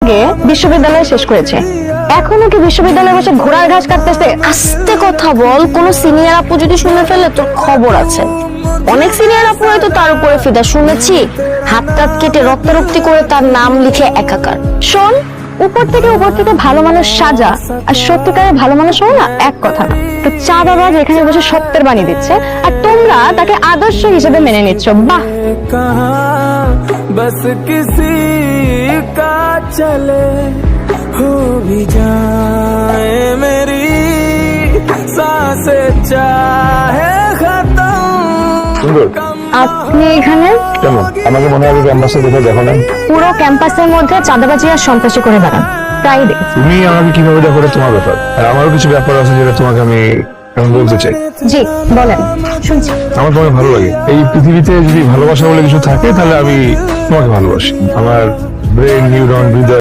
আগে বিশ্ববিদ্যালয় শেষ করেছে, এখনো কি বিশ্ববিদ্যালয়ে বসে ঘোড়ার ঘাস কাটতেছে? আস্তে কথা বল, কোন সিনিয়র আপু যদি শুনে ফেলে তোর খবর আছে। অনেক সিনিয়র আপু হয়তো তার উপরে ফিদা, শুনেছি হাত টাত কেটে রক্তারক্তি করে তার নাম লিখে একাকার। শোন, উপর থেকে ভালো মানুষ সাজা আর সত্যিকারের ভালো মানুষ হওয়া না এক কথা না। তো চা বাবা যেখানে বসে সত্যের বাণী দিচ্ছে আর তোমরা তাকে আদর্শ হিসেবে মেনে নিচ্ছ, বাহ। बस किसी का चले हो भी जाए मेरी सांसें चाहे खत्म। আপনি এখানে কেমন? আমাকে মনে হয় ক্যাম্পাসে কোথাও দেখো না। পুরো ক্যাম্পাসের মধ্যে চাঁদাবাজি আর সন্ত্রাসী করে বেড়ান, তাই দেখি। তুমি আমাকে কিভাবে দেখো এটা তোমার ব্যাপার, আর আমারও কিছু ব্যাপার আছে যেটা তোমাকে আমি এখন বলতে চাই। জি বলেন, শুনছি। আমার তোমাকে ভালো লাগে। এই পৃথিবীতে যদি ভালোবাসা বলে কিছু থাকে তাহলে আমি তোমাকে ভালোবাসি। আমার ব্রেন, নিউরন, হৃদয়